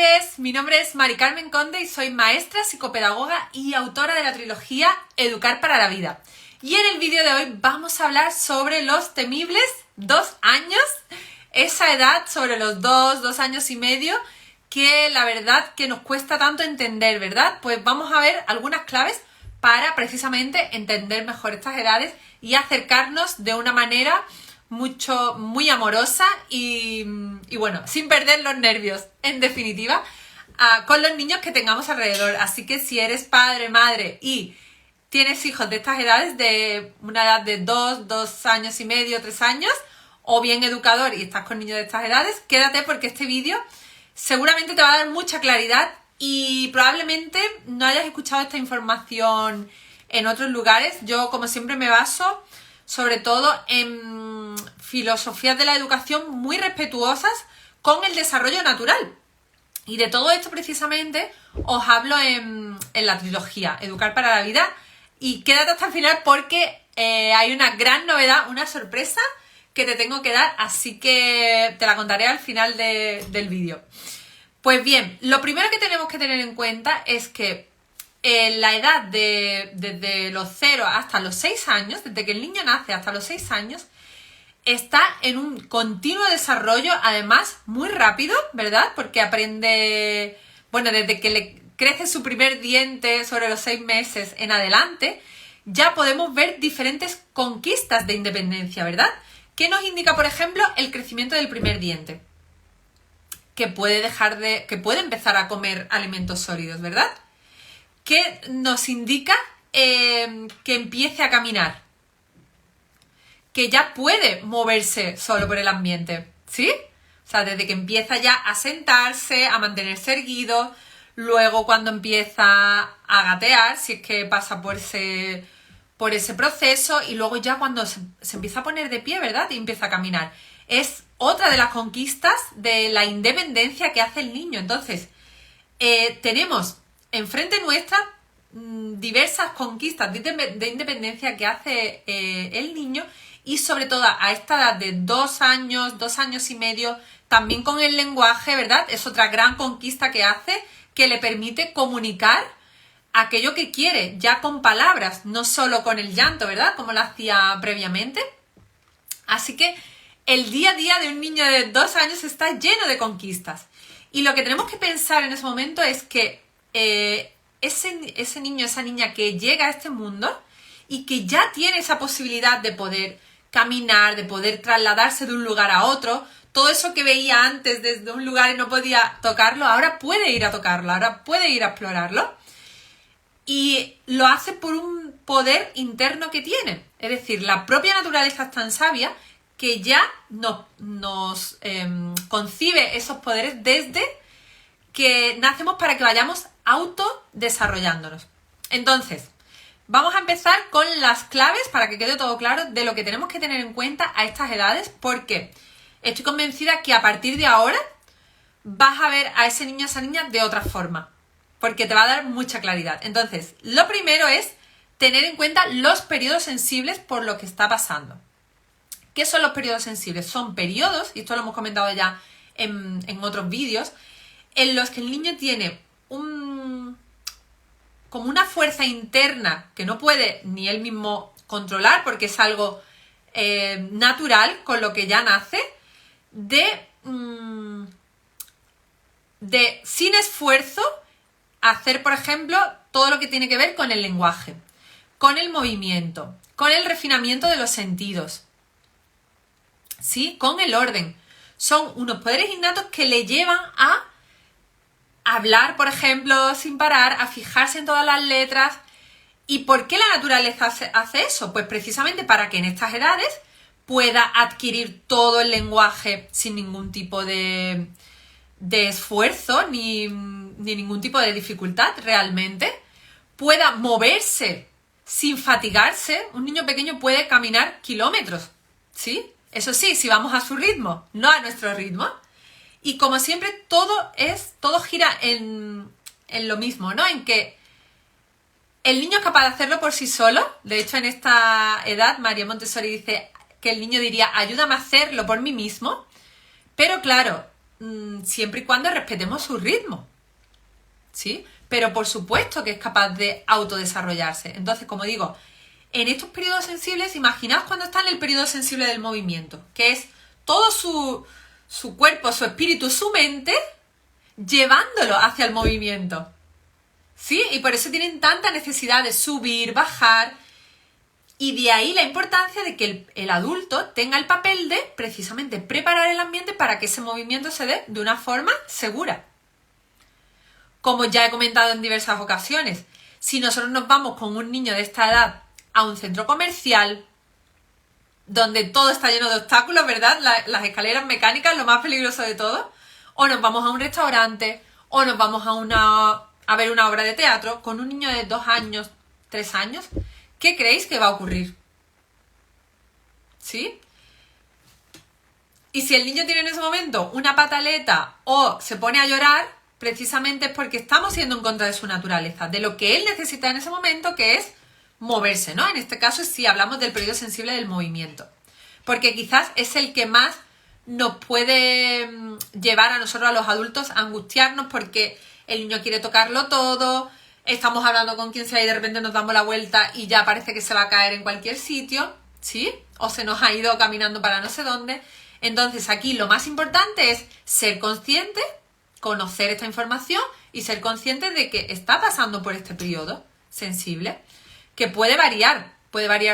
padres, mi nombre es Mari Carmen Conde y soy maestra, psicopedagoga y autora de la trilogía Educar para la Vida. Y en el vídeo de hoy vamos a hablar sobre los temibles 2 años, esa edad sobre los 2 años y medio, que la verdad que nos cuesta tanto entender, ¿verdad? Pues vamos a ver algunas claves para precisamente entender mejor estas edades y acercarnos de una manera muy amorosa y bueno, sin perder los nervios, en definitiva, con los niños que tengamos alrededor. Así que si eres padre, madre y tienes hijos de estas edades, de una edad de 2 años y medio, 3 años, o bien educador y estás con niños de estas edades, quédate porque este vídeo seguramente te va a dar mucha claridad y probablemente no hayas escuchado esta información en otros lugares. Yo, como siempre, me baso sobre todo en filosofías de la educación muy respetuosas con el desarrollo natural. Y de todo esto precisamente os hablo en la trilogía Educar para la Vida. Y quédate hasta el final porque hay una gran novedad, una sorpresa que te tengo que dar, así que te la contaré al final del vídeo. Pues bien, lo primero que tenemos que tener en cuenta es que la edad desde los 0 hasta los 6 años, desde que el niño nace hasta los 6 años, está en un continuo desarrollo, además muy rápido, ¿verdad? Porque aprende, bueno, desde que le crece su primer diente sobre los 6 meses en adelante, ya podemos ver diferentes conquistas de independencia, ¿verdad? ¿Qué nos indica, por ejemplo, el crecimiento del primer diente? Que puede empezar a comer alimentos sólidos, ¿verdad? ¿Qué nos indica que empiece a caminar? Que ya puede moverse solo por el ambiente, ¿sí? O sea, desde que empieza ya a sentarse, a mantenerse erguido, luego cuando empieza a gatear, si es que pasa por ese proceso, y luego ya cuando se empieza a poner de pie, ¿verdad? Y empieza a caminar. Es otra de las conquistas de la independencia que hace el niño. Entonces, tenemos enfrente nuestra diversas conquistas de independencia que hace el niño, y sobre todo a esta edad de 2 años y medio, también con el lenguaje, ¿verdad? Es otra gran conquista que hace, que le permite comunicar aquello que quiere, ya con palabras, no solo con el llanto, ¿verdad? Como lo hacía previamente. Así que el día a día de un niño de 2 años está lleno de conquistas. Y lo que tenemos que pensar en ese momento es que ese niño, esa niña que llega a este mundo y que ya tiene esa posibilidad de poder caminar, de poder trasladarse de un lugar a otro, todo eso que veía antes desde un lugar y no podía tocarlo, ahora puede ir a tocarlo, ahora puede ir a explorarlo, y lo hace por un poder interno que tiene. Es decir, la propia naturaleza es tan sabia que ya nos concibe esos poderes desde que nacemos para que vayamos autodesarrollándonos. Entonces, vamos a empezar con las claves para que quede todo claro de lo que tenemos que tener en cuenta a estas edades, porque estoy convencida que a partir de ahora vas a ver a ese niño, a esa niña de otra forma, porque te va a dar mucha claridad. Entonces, lo primero es tener en cuenta los periodos sensibles por lo que está pasando. ¿Qué son los periodos sensibles? Son periodos, y esto lo hemos comentado ya en otros vídeos, en los que el niño tiene como una fuerza interna que no puede ni él mismo controlar, porque es algo natural con lo que ya nace, de sin esfuerzo hacer, por ejemplo, todo lo que tiene que ver con el lenguaje, con el movimiento, con el refinamiento de los sentidos, ¿sí? Con el orden. Son unos poderes innatos que le llevan a hablar, por ejemplo, sin parar, a fijarse en todas las letras. ¿Y por qué la naturaleza hace eso? Pues precisamente para que en estas edades pueda adquirir todo el lenguaje sin ningún tipo de esfuerzo ni ningún tipo de dificultad realmente, pueda moverse sin fatigarse. Un niño pequeño puede caminar kilómetros, ¿sí? Eso sí, si vamos a su ritmo, no a nuestro ritmo. Y como siempre, todo gira en lo mismo, ¿no? En que el niño es capaz de hacerlo por sí solo. De hecho, en esta edad, María Montessori dice que el niño diría, ayúdame a hacerlo por mí mismo. Pero claro, siempre y cuando respetemos su ritmo, ¿sí? Pero por supuesto que es capaz de autodesarrollarse. Entonces, como digo, en estos periodos sensibles, imaginaos cuando está en el periodo sensible del movimiento, que es todo su cuerpo, su espíritu, su mente, llevándolo hacia el movimiento, ¿sí? Y por eso tienen tanta necesidad de subir, bajar, y de ahí la importancia de que el adulto tenga el papel de precisamente preparar el ambiente para que ese movimiento se dé de una forma segura. Como ya he comentado en diversas ocasiones, si nosotros nos vamos con un niño de esta edad a un centro comercial, donde todo está lleno de obstáculos, ¿verdad? Las escaleras mecánicas, lo más peligroso de todo, o nos vamos a un restaurante, o nos vamos a ver una obra de teatro, con un niño de 2 años, 3 años, ¿qué creéis que va a ocurrir? ¿Sí? Y si el niño tiene en ese momento una pataleta o se pone a llorar, precisamente es porque estamos yendo en contra de su naturaleza, de lo que él necesita en ese momento, que es moverse, ¿no? En este caso, si hablamos del periodo sensible del movimiento. Porque quizás es el que más nos puede llevar a nosotros, a los adultos, a angustiarnos porque el niño quiere tocarlo todo, estamos hablando con quien sea y de repente nos damos la vuelta y ya parece que se va a caer en cualquier sitio, ¿sí? O se nos ha ido caminando para no sé dónde. Entonces aquí lo más importante es ser consciente, conocer esta información y ser consciente de que está pasando por este periodo sensible, que puede variar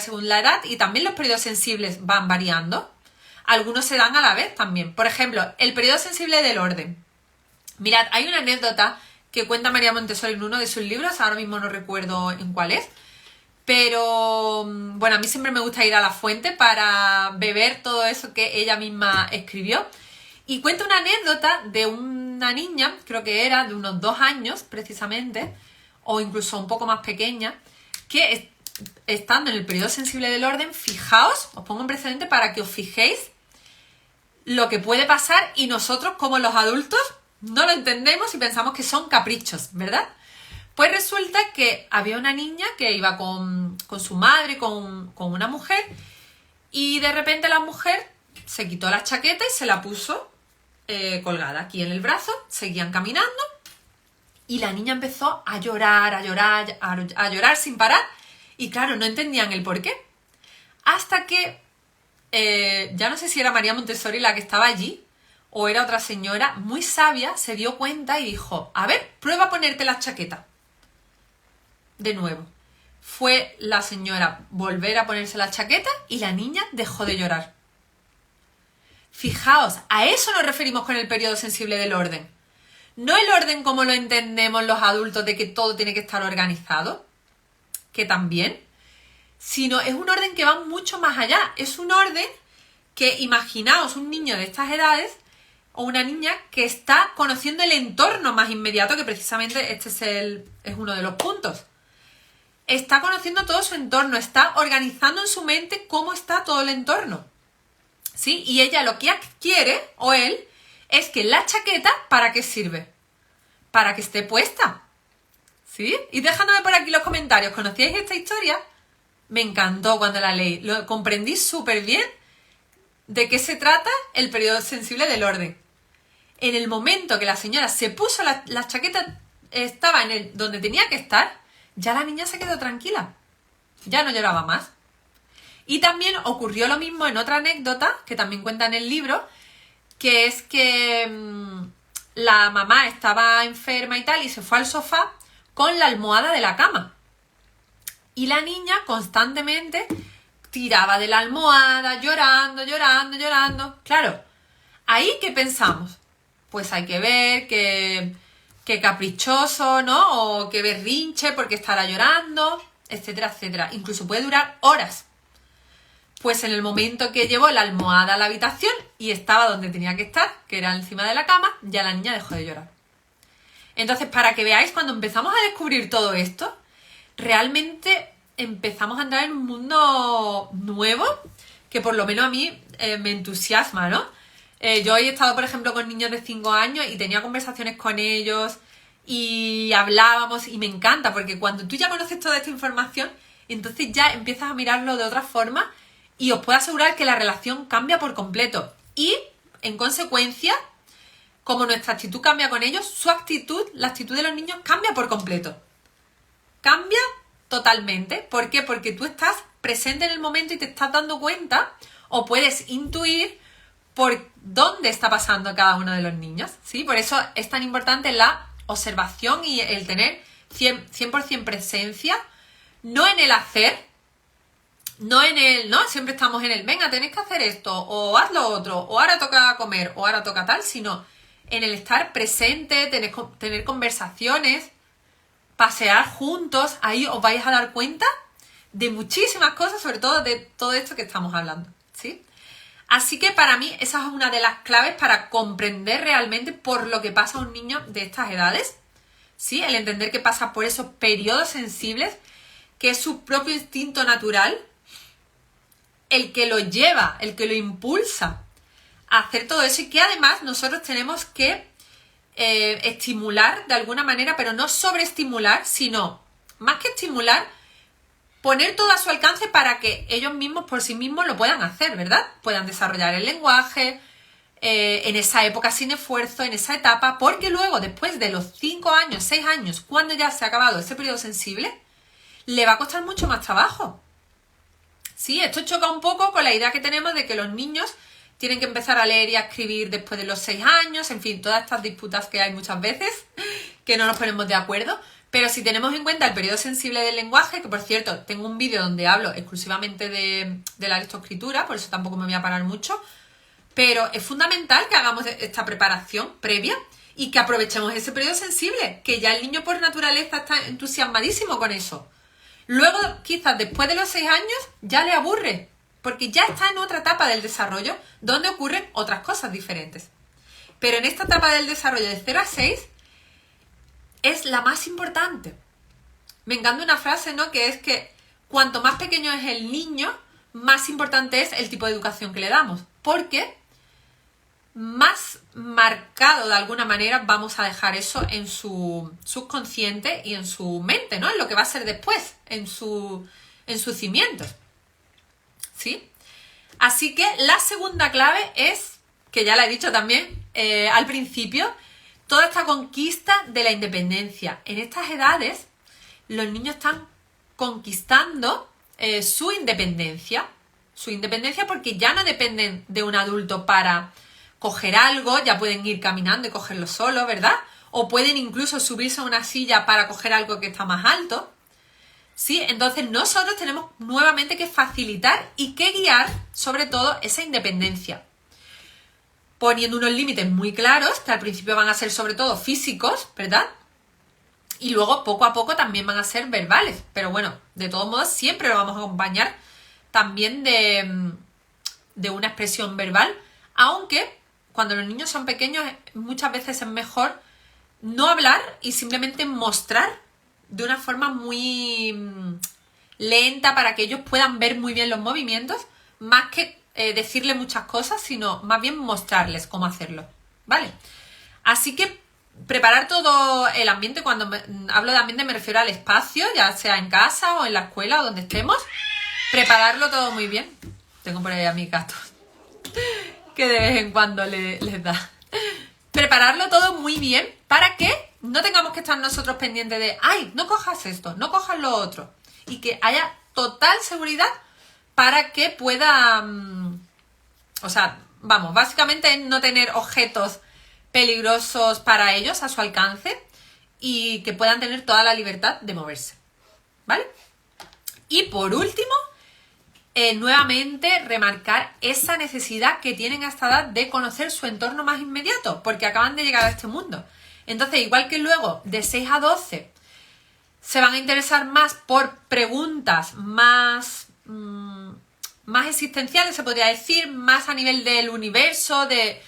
según la edad, y también los periodos sensibles van variando. Algunos se dan a la vez también. Por ejemplo, el periodo sensible del orden. Mirad, hay una anécdota que cuenta María Montessori en uno de sus libros, ahora mismo no recuerdo en cuál es, pero bueno, a mí siempre me gusta ir a la fuente para beber todo eso que ella misma escribió. Y cuenta una anécdota de una niña, creo que era de unos 2 años precisamente, o incluso un poco más pequeña, que estando en el periodo sensible del orden, fijaos, os pongo un precedente para que os fijéis lo que puede pasar, y nosotros como los adultos no lo entendemos y pensamos que son caprichos, ¿verdad? Pues resulta que había una niña que iba con su madre, con una mujer, y de repente la mujer se quitó la chaqueta y se la puso colgada aquí en el brazo. Seguían caminando y la niña empezó a llorar, a llorar, a llorar sin parar, y claro, no entendían el por qué. Hasta que, ya no sé si era María Montessori la que estaba allí, o era otra señora muy sabia, se dio cuenta y dijo: a ver, prueba a ponerte la chaqueta. De nuevo. Fue la señora volver a ponerse la chaqueta y la niña dejó de llorar. Fijaos, a eso nos referimos con el periodo sensible del orden. No el orden como lo entendemos los adultos, de que todo tiene que estar organizado, que también, sino es un orden que va mucho más allá. Es un orden que, imaginaos un niño de estas edades o una niña que está conociendo el entorno más inmediato, que precisamente este es uno de los puntos. Está conociendo todo su entorno, está organizando en su mente cómo está todo el entorno, ¿sí? Y ella lo que quiere, o él, es que la chaqueta, ¿para qué sirve? Para que esté puesta, ¿sí? Y dejándome por aquí los comentarios, ¿conocíais esta historia? Me encantó cuando la leí, lo comprendí súper bien de qué se trata el periodo sensible del orden. En el momento que la señora se puso la chaqueta, estaba donde tenía que estar, ya la niña se quedó tranquila, ya no lloraba más. Y también ocurrió lo mismo en otra anécdota, que también cuenta en el libro, que es que la mamá estaba enferma y tal, y se fue al sofá con la almohada de la cama. Y la niña constantemente tiraba de la almohada, llorando, llorando, llorando. Claro, ¿ahí qué pensamos? Pues hay que ver que caprichoso, ¿no? O que berrinche porque estará llorando, etcétera, etcétera. Incluso puede durar horas. Pues en el momento que llevó la almohada a la habitación y estaba donde tenía que estar, que era encima de la cama, ya la niña dejó de llorar. Entonces, para que veáis, cuando empezamos a descubrir todo esto, realmente empezamos a entrar en un mundo nuevo que por lo menos a mí me entusiasma, ¿no? Yo he estado, por ejemplo, con niños de 5 años y tenía conversaciones con ellos y hablábamos, y me encanta porque cuando tú ya conoces toda esta información, entonces ya empiezas a mirarlo de otra forma, y os puedo asegurar que la relación cambia por completo. Y, en consecuencia, como nuestra actitud cambia con ellos, su actitud, la actitud de los niños cambia por completo. Cambia totalmente. ¿Por qué? Porque tú estás presente en el momento y te estás dando cuenta o puedes intuir por dónde está pasando cada uno de los niños, ¿sí? Por eso es tan importante la observación y el tener 100% presencia, no en el hacer, no en el, ¿no? Siempre estamos en el, venga, tenéis que hacer esto, o haz lo otro, o ahora toca comer, o ahora toca tal, sino en el estar presente, tener conversaciones, pasear juntos, ahí os vais a dar cuenta de muchísimas cosas, sobre todo de todo esto que estamos hablando, ¿sí? Así que para mí esa es una de las claves para comprender realmente por lo que pasa a un niño de estas edades, ¿sí? El entender que pasa por esos periodos sensibles, que es su propio instinto natural, el que lo lleva, el que lo impulsa a hacer todo eso y que además nosotros tenemos que estimular de alguna manera, pero no sobreestimular, sino más que estimular, poner todo a su alcance para que ellos mismos por sí mismos lo puedan hacer, ¿verdad? Puedan desarrollar el lenguaje en esa época sin esfuerzo, en esa etapa, porque luego, después de los 5 años, 6 años, cuando ya se ha acabado ese periodo sensible, le va a costar mucho más trabajo. Sí, esto choca un poco con la idea que tenemos de que los niños tienen que empezar a leer y a escribir después de los 6 años, en fin, todas estas disputas que hay muchas veces, que no nos ponemos de acuerdo. Pero si tenemos en cuenta el periodo sensible del lenguaje, que por cierto, tengo un vídeo donde hablo exclusivamente de la lectoescritura, por eso tampoco me voy a parar mucho, pero es fundamental que hagamos esta preparación previa y que aprovechemos ese periodo sensible, que ya el niño por naturaleza está entusiasmadísimo con eso. Luego, quizás después de los 6 años, ya le aburre, porque ya está en otra etapa del desarrollo donde ocurren otras cosas diferentes. Pero en esta etapa del desarrollo de 0 a 6, es la más importante. Me encanta una frase, ¿no? Que es que cuanto más pequeño es el niño, más importante es el tipo de educación que le damos. Porque más marcado de alguna manera vamos a dejar eso en su subconsciente y en su mente, ¿no? En lo que va a ser después, en sus cimientos. ¿Sí? Así que la segunda clave es, que ya la he dicho también al principio, toda esta conquista de la independencia. En estas edades, los niños están conquistando su independencia porque ya no dependen de un adulto para coger algo, ya pueden ir caminando y cogerlo solo, ¿verdad? O pueden incluso subirse a una silla para coger algo que está más alto. ¿Sí? Entonces nosotros tenemos nuevamente que facilitar y que guiar, sobre todo, esa independencia, poniendo unos límites muy claros, que al principio van a ser sobre todo físicos, ¿verdad? Y luego poco a poco también van a ser verbales. Pero bueno, de todos modos siempre lo vamos a acompañar también de una expresión verbal, aunque cuando los niños son pequeños muchas veces es mejor no hablar y simplemente mostrar de una forma muy lenta para que ellos puedan ver muy bien los movimientos, más que decirle muchas cosas, sino más bien mostrarles cómo hacerlo, ¿vale? Así que preparar todo el ambiente, cuando hablo de ambiente me refiero al espacio, ya sea en casa o en la escuela o donde estemos, prepararlo todo muy bien. Tengo por ahí a mis gatos que de vez en cuando les da. Prepararlo todo muy bien para que no tengamos que estar nosotros pendientes de, ay, no cojas esto, no cojas lo otro, y que haya total seguridad para que pueda, o sea, vamos, básicamente no tener objetos peligrosos para ellos a su alcance y que puedan tener toda la libertad de moverse, ¿vale? Y por último, nuevamente remarcar esa necesidad que tienen a esta edad de conocer su entorno más inmediato, porque acaban de llegar a este mundo. Entonces, igual que luego de 6 a 12 se van a interesar más por preguntas más existenciales, se podría decir, más a nivel del universo, de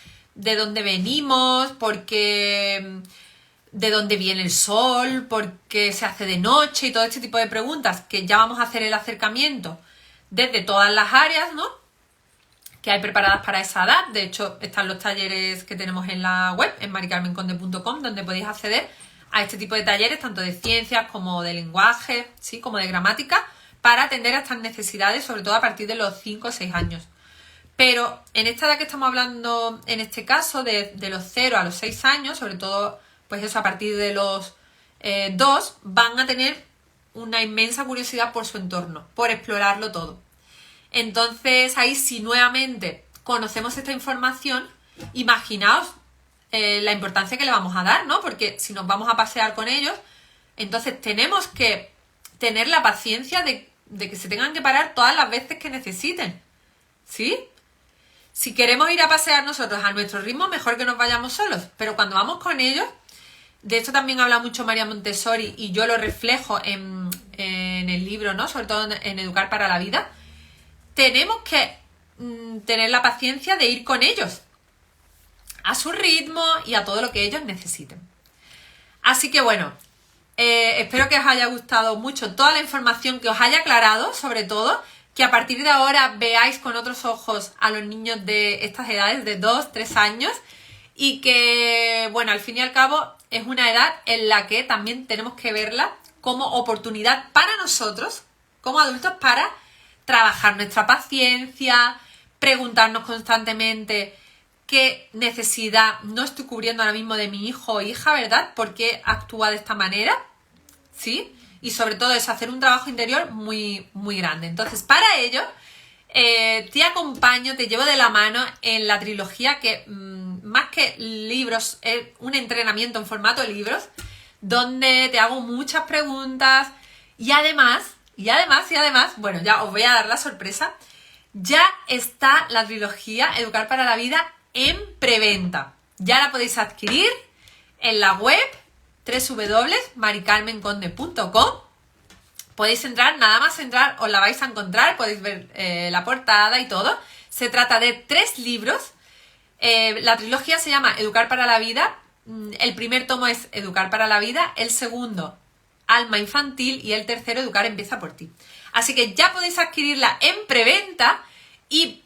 dónde venimos, porque de dónde viene el sol, por qué se hace de noche y todo este tipo de preguntas, que ya vamos a hacer el acercamiento desde todas las áreas, ¿no?, que hay preparadas para esa edad. De hecho, están los talleres que tenemos en la web, en maricarmenconde.com, donde podéis acceder a este tipo de talleres, tanto de ciencias como de lenguaje, ¿sí?, como de gramática, para atender a estas necesidades, sobre todo a partir de los 5 o 6 años. Pero en esta edad que estamos hablando, en este caso, de los 0 a los 6 años, sobre todo, pues eso, a partir de los 2, van a tener una inmensa curiosidad por su entorno, por explorarlo todo. Entonces, ahí si nuevamente conocemos esta información, imaginaos la importancia que le vamos a dar, ¿no? Porque si nos vamos a pasear con ellos, entonces tenemos que tener la paciencia de que se tengan que parar todas las veces que necesiten, ¿sí? Si queremos ir a pasear nosotros a nuestro ritmo, mejor que nos vayamos solos. Pero cuando vamos con ellos, de esto también habla mucho María Montessori y yo lo reflejo en el libro, ¿no? Sobre todo en Educar para la Vida. Tenemos que tener la paciencia de ir con ellos a su ritmo y a todo lo que ellos necesiten. Así que bueno, espero que os haya gustado mucho toda la información, que os haya aclarado, sobre todo, que a partir de ahora veáis con otros ojos a los niños de estas edades, de 2, 3 años, y que, bueno, al fin y al cabo es una edad en la que también tenemos que verla como oportunidad para nosotros, como adultos, para trabajar nuestra paciencia, preguntarnos constantemente qué necesidad no estoy cubriendo ahora mismo de mi hijo o hija, ¿verdad? ¿Por qué actúa de esta manera? ¿Sí? Y sobre todo es hacer un trabajo interior muy, muy grande. Entonces, para ello, te acompaño, te llevo de la mano en la trilogía que, más que libros, es un entrenamiento en formato libros, donde te hago muchas preguntas y además, bueno, ya os voy a dar la sorpresa, ya está la trilogía Educar para la Vida en preventa. Ya la podéis adquirir en la web www.maricarmenconde.com. Podéis entrar, nada más entrar os la vais a encontrar, podéis ver la portada y todo. Se trata de 3 libros. La trilogía se llama Educar para la Vida. El primer tomo es Educar para la Vida, el segundo Alma Infantil y el tercero Educar empieza por ti. Así que ya podéis adquirirla en preventa y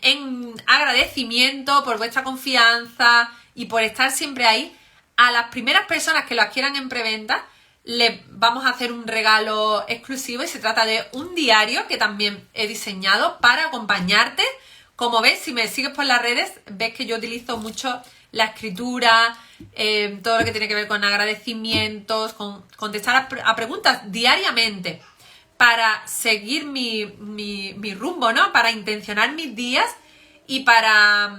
en agradecimiento por vuestra confianza y por estar siempre ahí. A las primeras personas que lo adquieran en preventa le vamos a hacer un regalo exclusivo y se trata de un diario que también he diseñado para acompañarte. Como ves, si me sigues por las redes, ves que yo utilizo mucho la escritura, todo lo que tiene que ver con agradecimientos, con contestar a preguntas diariamente para seguir mi rumbo, ¿no? Para intencionar mis días y para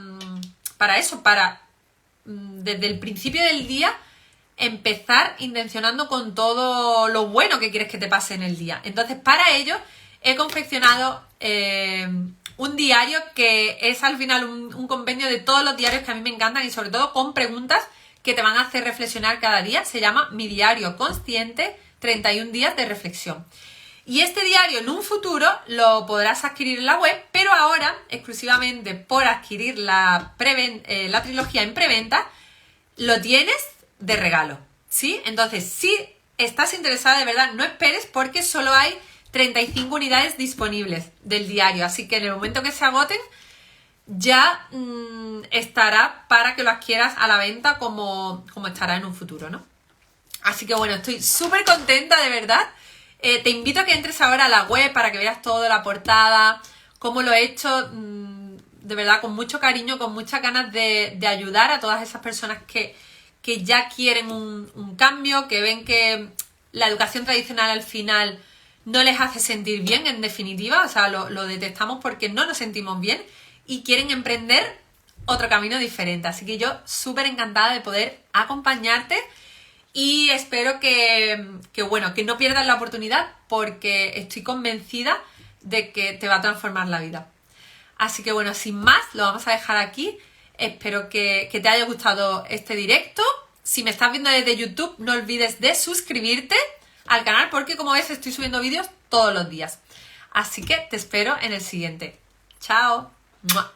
eso, para desde el principio del día empezar intencionando con todo lo bueno que quieres que te pase en el día. Entonces, para ello he confeccionado un diario que es al final un compendio de todos los diarios que a mí me encantan y sobre todo con preguntas que te van a hacer reflexionar cada día. Se llama Mi Diario Consciente, 31 días de reflexión. Y este diario en un futuro lo podrás adquirir en la web, pero ahora, exclusivamente por adquirir la trilogía en preventa, lo tienes de regalo, ¿sí? Entonces, si estás interesada de verdad, no esperes porque solo hay 35 unidades disponibles del diario. Así que en el momento que se agoten, ya estará para que lo adquieras a la venta como estará en un futuro, ¿no? Así que bueno, estoy súper contenta, de verdad. Te invito a que entres ahora a la web para que veas todo, la portada, cómo lo he hecho, de verdad, con mucho cariño, con muchas ganas de ayudar a todas esas personas que ya quieren un cambio, que ven que la educación tradicional al final no les hace sentir bien, en definitiva, o sea, lo detestamos porque no nos sentimos bien y quieren emprender otro camino diferente. Así que yo súper encantada de poder acompañarte. Y espero que no pierdas la oportunidad porque estoy convencida de que te va a transformar la vida. Así que bueno, sin más, lo vamos a dejar aquí. Espero que te haya gustado este directo. Si me estás viendo desde YouTube, no olvides de suscribirte al canal porque, como ves, estoy subiendo vídeos todos los días. Así que te espero en el siguiente. ¡Chao! ¡Mua!